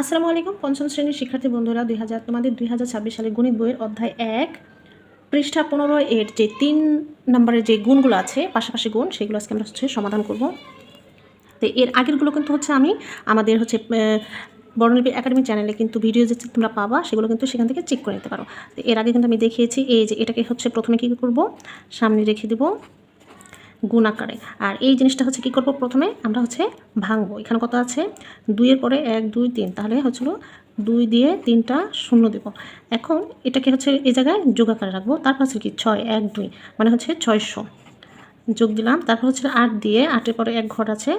আসসালামু আলাইকুম। পঞ্চম শ্রেণীর শিক্ষার্থী বন্ধুরা, তোমাদের 2026 সালে গণিত বইয়ের অধ্যায় 1 পৃষ্ঠা 15 এর যে 3 নম্বরের যে গুণগুলো আছে, পাশাপাশি গুণ, সেগুলো আজকে আমরা সমাধান করব। তো এর আগেরগুলো কিন্তু আমি আমাদের বর্ণলিপি একাডেমি চ্যানেলে কিন্তু ভিডিও যে তোমরা পাবা, সেগুলো কিন্তু সেখান থেকে চেক করে নিতে পারো। তো এর আগে কিন্তু আমি দেখিয়েছি, এই যে এটাকে প্রথমে কী করব, সামনে রেখে দেব গুণ আকারে। আর এই জিনিসটা কী করব, প্রথমে আমরা ভাঙবো। এখানে কত আছে, 2-এর পরে 1 2 3, তাহলে 2 দিয়ে 3টা শূন্য দেব। এখন এটাকে এই জায়গায় যোগ আকারে রাখবো। তারপর 6 1 2 মানে 600 যোগ দিলাম। তারপর 8 দিয়ে 8-এর পরে 1 ঘর আছে,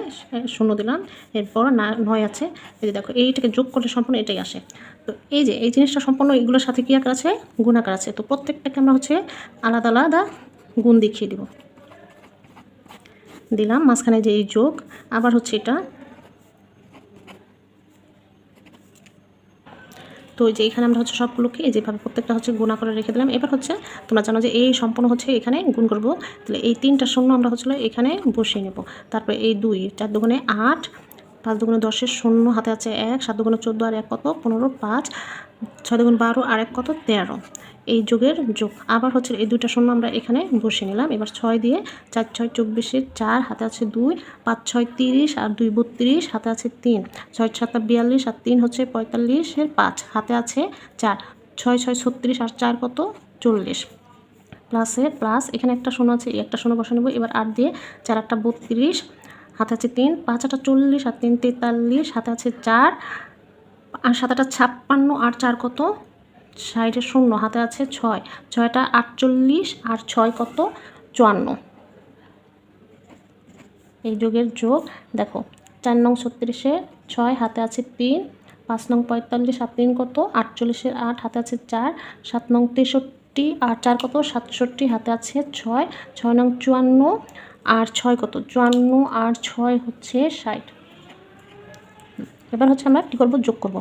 শূন্য দিলাম। এরপর 9 আছে। এই যে দেখো, এইটাকে যোগ করলে সম্পূর্ণ এটাই আসে। তো এই যে এই জিনিসটা সম্পূর্ণ এগুলোর সাথে কী আকার আছে, গুণ আকার আছে। তো প্রত্যেকটাকে আমরা আলাদা আলাদা গুণ দেখিয়ে দিব। দিলাম মাঝখানে যে এই যোগ, আবার এটা। তো এই যে এখানে আমরা সবগুলোকে যেভাবে প্রত্যেকটা গুণা করে রেখে দিলাম। এবার তোমরা জানো যে এই সম্পূর্ণ এখানে গুণ করব। তাহলে এই 3টা শূন্য আমরা এখানে বসিয়ে নেব। তারপরে এই 2 4 দুগুণে 8, 5 দুগুণে 10-এর শূন্য, হাতে আছে 1, 7 দুগুণে 14 আর 1 কত 15, 5 6 দুগুণ 12 আর 1 কত 13। এই যোগের যোগ। আবার এই 2টা শূন্য আমরা এখানে বসিয়ে নিলাম। এবার 6 দিয়ে 4 6 24-এর 4, হাতে আছে 2, 5 6 30 আর 2 32, হাতে আছে 3, 6 7 42 আর 3 45-এর 5, হাতে আছে 4, 6 6 36 আর 4 কত 40। প্লাসে প্লাস, এখানে একটা শূন্য আছে, এই একটা শূন্য বসে নেব। এবার 8 দিয়ে 4 8 32, হাতে আছে 3, 5 8 40 আর 3 43, হাতে আছে 4 আর 7 8 56 আর 4 কত 60-এর শূন্য, হাতে আছে 6, 6টা 48 আর 6 কত 54। এই যোগের যোগ দেখো, 4 নং 36-এ 6, হাতে আছে 3, 5 নং 45 আর 3 কত 48-এর 8, হাতে আছে 4, 7 নং 63 আর 4 কত 67, হাতে আছে 6, 6 নং 54 আর 6 কত 54 আর 6 60। এবার আমরা কী করবো, যোগ করব।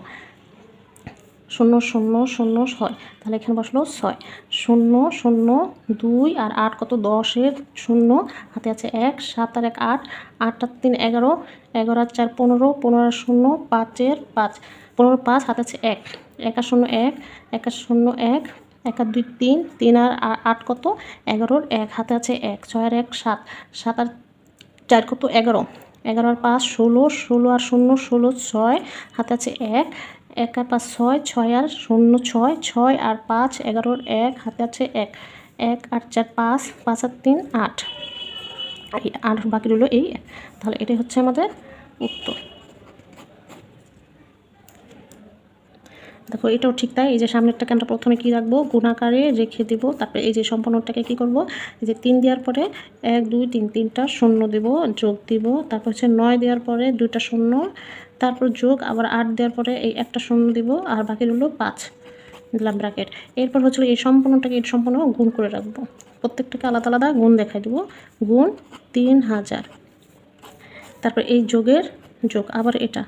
0 0 0 6, তাহলে এখানে বসলো 6, 0 0 2 আর 8 কত 10-এর শূন্য, হাতে আছে 1, 7 আর 1 8, 8 আর 3 11, 11 আর 4 15, 15 আর 0 5-এর 5, 15 5, হাতে আছে 1, 1 আর 0 1, 1 আর 0 1, 1 আর 2 3, 3 আর 8 কত 11-এর 1, হাতে আছে 1, 6 আর 1 7, 7 আর 4 কত 11, 11 আর 5 16, 16 আর 0 16 6, হাতে আছে 1, 1 আর 5 6, 6 আর 0 6, 6 আর 5 11-এর 1, হাতে আছে 1, 1 আর 4 5, 5 আর 3 8, এই 8 বাকি রইল এই 1। তাহলে এটাই আমাদের উত্তর। দেখো, এটাও ঠিক তাই। এই যে সামনেরটাকে আমরা প্রথমে কী রাখবো, গুণাকারে রেখে দেব। তারপরে এই যে সম্পূর্ণটাকে কী করব, এই যে 3 দেওয়ার পরে 1 2 3, 3টা শূন্য দেব, যোগ দিব। তারপর 9 দেওয়ার পরে 2টা শূন্য, তারপর যোগ। আবার 8 দেওয়ার পরে এই একটা শূন্য দিব, আর বাকি রইল 5, দিলাম ব্র্যাকেট। এরপর এই সম্পূর্ণটাকে সম্পূর্ণ গুণ করে রাখবো। প্রত্যেকটাকে আলাদা আলাদা গুণ দেখাই দেবো। গুণ 3000, তারপর এই যোগের যোগ, আবার এটা,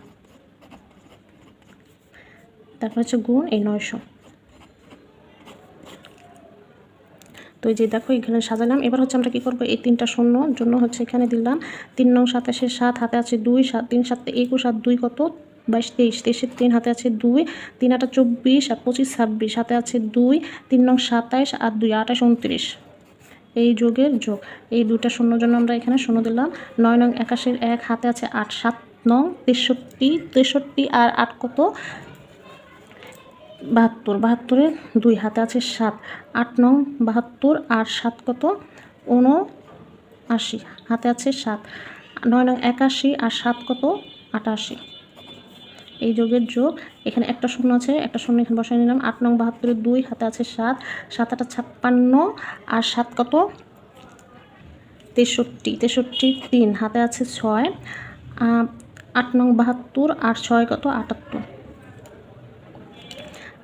তারপর গুণ এই 900। তো এই যে দেখো, এখানে সাজালাম। এবার আমরা কী করবো, এই 3টা শূন্যর জন্য এখানে দিলাম 3 নং 27-এর 7, হাতে আছে 2, 7 3 7 21 আর 2 কত 22 23, 23-এর 3, হাতে আছে 2, 3 8 24 আর 25 26, হাতে আছে 2, 3 নং 27 আর 2 28 29। এই যোগের যোগ। এই 2টা শূন্যর জন্য আমরা এখানে শূন্য দিলাম। 9 নং 81-এর 1, হাতে আছে 8, 7 নং 63, 63 আর 8 কত 72, 72-এর 2, হাতে আছে 7, 8 নং 72 আর 7 কত 79, হাতে আছে 7, 9 নং 81 আর 7 কত 88। এই যোগের যোগ। এখানে একটা শূন্য আছে, একটা শূন্য এখানে বসাই নিলাম। 8 নং 72-এর 2, হাতে আছে 7, 7 8 56 আর 7 কত 63, 63 3, হাতে আছে 6, 8 নং 72 আর 6 কত 78,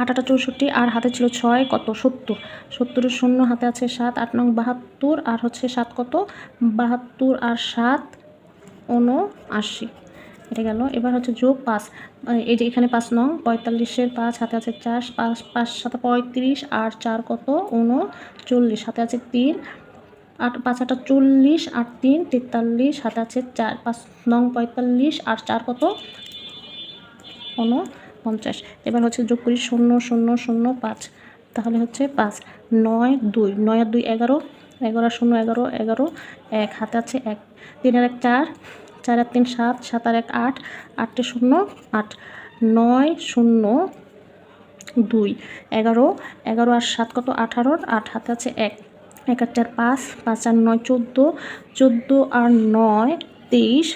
8 8 64 আর হাতে ছিল 6 কত 70, 70-এর শূন্য, হাতে আছে 7, 8 নং 72 আর 7 কত 72 আর 7 79। এটা গেল। এবার যোগ 5, এই যে এখানে 5 নং 45-এর 5, হাতে আছে 4, 5 5 7 35 আর 4 কত 39, হাতে আছে 3, 8 5 8 40 আর 3 43, হাতে আছে 4, 5 নং 45 আর 4 কত 50। এবার হচ্ছে যোগ করি 0 0 0 5, তাহলে হচ্ছে 5 9 2, 9 আর 2 11, 11 আর 0 11, 11 1 হাতে আছে 1, 3 আর 1 4, 4 আর 3 7, 7 আর 1 8, 8 এ 0 8, 9 0 2, 11, 11 আর 7 কত 18, 8 হাতে আছে 1, 1 আর 4 5, 5 আর 9 14, 14 আর 9 23,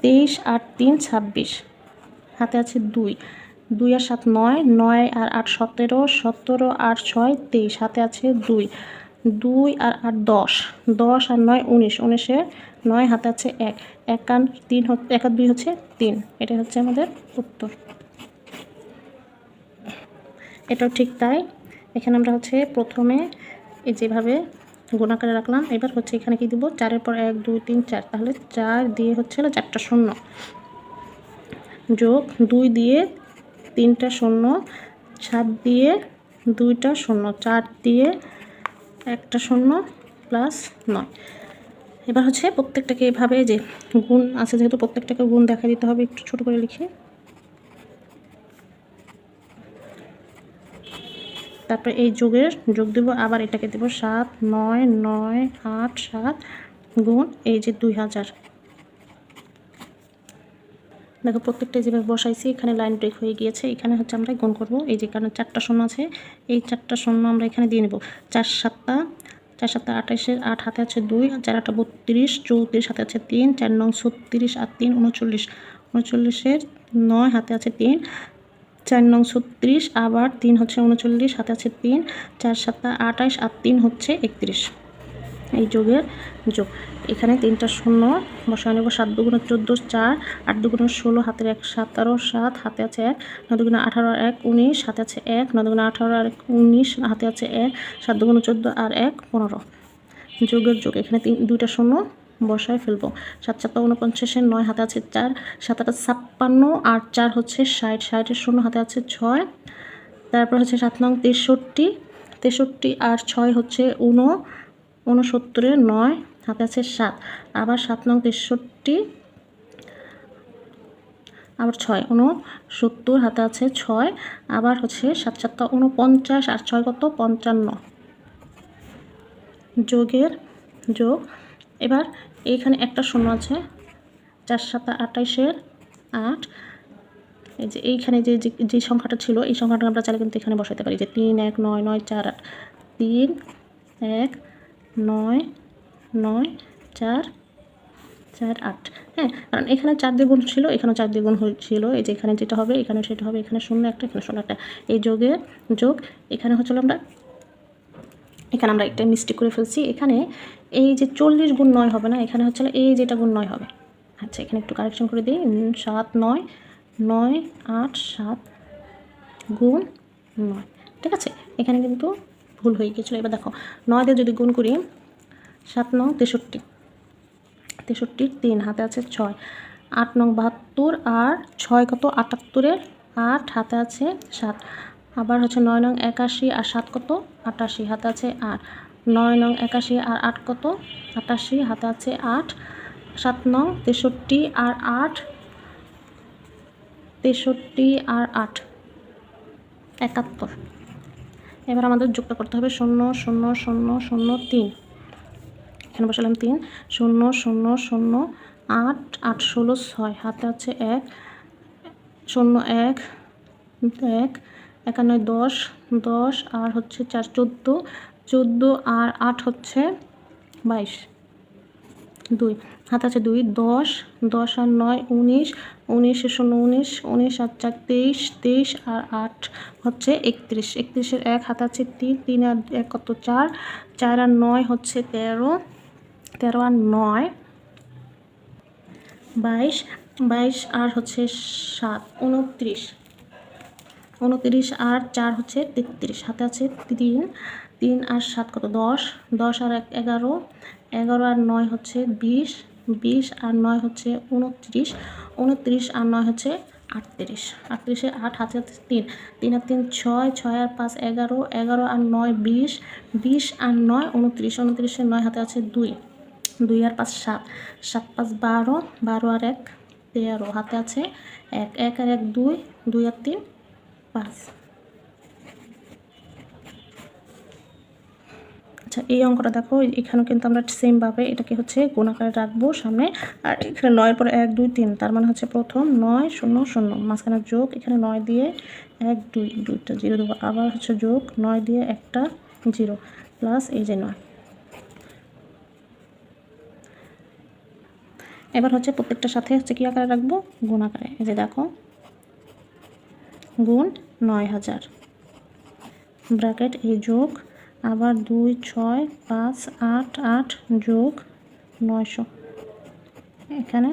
23 আর 3 26, হাতে আছে 2, 2 আর 7 9, 9 আর 8 17, 17 আর 6 23, হাতে আছে 2, 2 আর 8 10, 10 আর 9 19, 19 এ 9 হাতে আছে 1, 1 আর 3 1 আর 2 হচ্ছে 3। এটাই হচ্ছে আমাদের উত্তর। এটাও ঠিক তাই। এখানে আমরা হচ্ছে প্রথমে এই যেভাবে গুণ আকারে রাখলাম, এবার হচ্ছে এখানে কি দিব 4 এর পর 1 2 3 4, তাহলে 4 দিয়ে হচ্ছে 4টা শূন্য, যোগ 2 দিয়ে 3টা শূন্য, 7 দিয়ে 2টা শূন্য, 4 দিয়ে 1টা শূন্য, প্লাস 9। এবার হচ্ছে প্রত্যেকটাকে এভাবে যে গুণ আছে যেহেতু প্রত্যেকটাকে গুণ দেখা দিতে হবে, একটু ছোট করে লিখি। তারপর এই যোগের যোগ দেব, আবার এটাকে দেব 7 9 9 8 7 গুণ এই যে 2000। দেখো প্রত্যেকটা যেভাবে বসাইছি এখানে লাইন ব্রেক হয়ে গিয়েছে। এখানে হচ্ছে আমরা গুণ করব, এই যে কারণে 4টা শূন্য আছে, এই 4টা শূন্য আমরা এখানে দিয়ে নেব। 4 7 28, 8 হাতে আছে 2, 4 8 32, 34 হাতে আছে 3, 4 9 36 আর 3 39, 39 এর 9 হাতে আছে 3, 4 9 36, আবার 3 হচ্ছে 39, হাতে আছে 3, 4 7 28 আর 3 হচ্ছে 31। এই যোগের যোগ, এখানে 3টা শূন্য বসায় নেব। 7 2 14 4, 8 2 16, হাতের 1 17, 7 হাতে আছে 1, 9 2 18 আর 1 19, হাতে আছে 1, 9 2 18 আর 19, হাতে আছে 1, 7 2 14 আর 1 15। যোগের যোগ, এখানে 2টা শূন্য বসায় ফেলবো। 7 7 49 এর 9 হাতে আছে 4, 7 8 56 আর 4 হচ্ছে 60, 60 এর 0 হাতে আছে 6। তারপর হচ্ছে 7 9 63, 63 আর 6 হচ্ছে 69 এর 9 হাতে আছে 7, আবার 7 9 63, আবার 6 69 হাতে আছে 6, আবার হচ্ছে 7 7 49 আর 6 কত 55। যোগের যোগ, এবার এইখানে একটা শূন্য আছে, 4 7 28 এর 8, এই যে এইখানে যে সংখ্যাটা ছিল এই সংখ্যাটা আমরা চাইলে কিন্তু এখানে বসাতে পারি, যে 3 1 9 9 4 8, 3 1 9 9 4 4 8। হ্যাঁ, কারণ এখানে 4 দিয়ে গুণ ছিল, এখানে 4 দিয়ে গুণ হয়েছিল, এই যে এখানে যেটা হবে এখানে সেটা হবে, এখানে 0 একটা এখানে 0 একটা। এই যোগের যোগ, এখানে হচ্ছিল আমরা একটা মিস্টেক করে ফেলছি, এখানে এই যে 40 গুণ 9 হবে না, এখানে হচ্ছে এই যেটা গুণ 9 হবে। আচ্ছা, এখানে একটু কারেকশন করে দিই, 7 9 9 8 7 গুণ 9, ঠিক আছে। এখানে কিন্তু ভুল হয়ে গিয়েছিলো। এবার দেখো 9 দিয়ে যদি গুণ করি, 7 9 63, 63 3 হাতে আছে 6, 8 9 72 আর 6 কত 78 এর 8 হাতে আছে 7, আবার হচ্ছে 9 9 81 আর 7 কত 88 হাতে আছে 8, 9 9 81 আর 8 কত 88 হাতে আছে 8, 7 9 63 আর 8, 63 আর 8 71। এবার আমাদের যোগটা করতে হবে 0 0 0 0 3, এখানে বসালাম 3 0 0 0 8 8 16 6 হাতে আছে 1 0 1 1 91 10 10 আর হচ্ছে 4 14 14 আর 8 হচ্ছে 22 2 হাতে আছে 2 10 10 আর 9 19 19 0 19 19 আর 4 23 23 আর 8 হচ্ছে 31 31 এর 1 হাতে আছে 3 3 আর 1 কত 4 4 আর 9 হচ্ছে 13 13 আর 9 22 22 আর হচ্ছে 7 29 29 আর 4 হচ্ছে 33, হাতে আছে 3 3 আর 7 কত 10 10 আর 1 11 11 আর 9 হচ্ছে 20 20 আর 9 হচ্ছে 29 29 আর 9 হচ্ছে 38 38 এর 8 হাতে আছে 3 3 আর 3 6 6 আর 5 11 11 আর 9 20 20 আর 9 29 29 এর 9 হাতে আছে 2 2 আর 5 7 7 5 12 12 আর 1 13 হাতে আছে 1, 1 আর 1 2, 2 আর 3 5। আচ্ছা এই অঙ্কটা দেখো, এখানেও কিন্তু আমরা সেমভাবে এটাকে হচ্ছে গুণ আকারে রাখবো সামনে, আর এখানে 9 পরে 1 2 3, তার মানে হচ্ছে প্রথম 9 0 0, মাঝখানে যোগ, এখানে 9 দিয়ে 1 2, 2টা 0 দেবো, আবার হচ্ছে যোগ 9 দিয়ে একটা 0 প্লাস এই যে 9। এবার হচ্ছে প্রত্যেকটার সাথে হচ্ছে কী আকারে রাখবো, গুণ আকারে। এই যে দেখো গুণ 9000 ব্র্যাকেট এই যোগ আবার 2 6 5 8 8 যোগ 900 এখানে।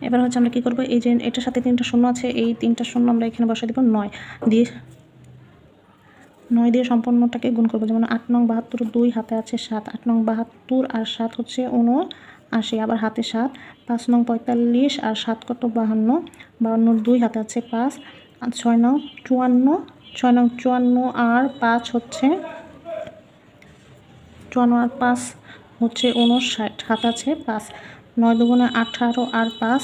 এবার হচ্ছে আমরা কী করবো, এই যে এটার সাথে 3টা শূন্য আছে, এই 3টা শূন্য আমরা এখানে বসাই দেবো 9 দিয়ে সম্পূর্ণটাকে গুণ করবো। যেমন 8 নং 72, 2 হাতে আছে 7, 8 নং 72 আর 7 হচ্ছে 79, আবার হাতে 7, 5 নং 45 আর 7 কত 52, 52 2 হাতে আছে 5, আর 6 নং 54, 6 নং 54 আর 5 হচ্ছে 54 আর 5 হচ্ছে 59, হাতে আছে 5, 9 দুগুণে 18 আর 5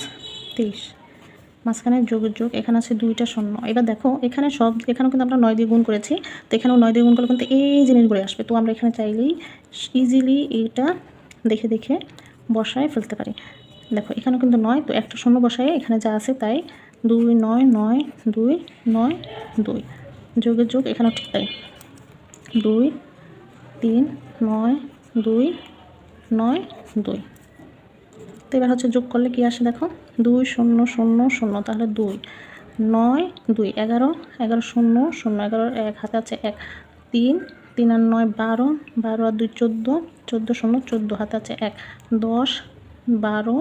23, মাঝখানে যোগের যোগ, এখানে আছে 2টা শূন্য। এবার দেখো এখানেও কিন্তু আমরা 9 দিয়ে গুণ করেছি, তো এখানেও 9 দিয়ে গুণ করলে কিন্তু এই জিনিসগুলো আসবে। তো আমরা এখানে চাইলেই ইজিলি এটা দেখে দেখে বসায় ফেলতে পারি। দেখো এখানেও কিন্তু 9, তো একটা শূন্য বসায় এখানে যা আছে তাই, 2 9 9 2 9 2, যোগের যোগ এখানেও ঠিক তাই, 2 3 9 2 9 2। তো এবার হচ্ছে যোগ করলে কি আসে দেখো, 2 0 0 0, তাহলে 2 9 2 11 11 0 0 11 1 হাতে আছে 1, 3 3 আর 9 12 12 আর 2 14 14 0 14 হাতে আছে 1, 10 12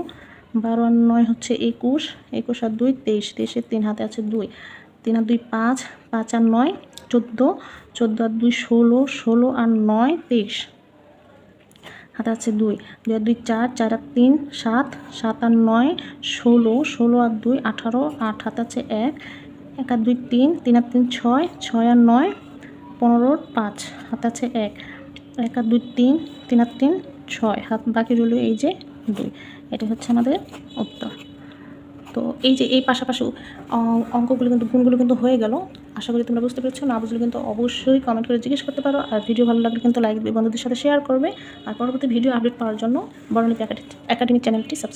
12 আর 9 হচ্ছে 21 21 আর 2 23 23 এর 3 হাতে আছে 2, 3 আর 2 5 5 আর 9 14 14 আর 2 16 16 আর 9 23 হাতে আছে 2, 2 আর 2 4 4 আর 3 7 7 আর 9 16 16 আর 2 18 8 হাতে আছে 1, 1 আর 2 3 3 আর 3 6 6 আর 9 15 5 হাতে আছে 1, 1 আর 2 3 3 আর 3 6 হাত, বাকি রইল এই যে 2। এটা হচ্ছে আমাদের উত্তর। তো এই যে এই পাশাপাশি অঙ্কগুলো কিন্তু গুণগুলো কিন্তু হয়ে গেল। আশা করি তোমরা বুঝতে পেরেছো। না বুঝলে কিন্তু অবশ্যই কমেন্ট করে জিজ্ঞেস করতে পারো, আর ভিডিও ভালো লাগলে কিন্তু লাইক দিয়ে বন্ধুদের সাথে শেয়ার করবে, আর পরবর্তী ভিডিও আপডেট পাওয়ার জন্য বর্ণলিপি একাডেমি চ্যানেলটি সাবস্ক্রাইব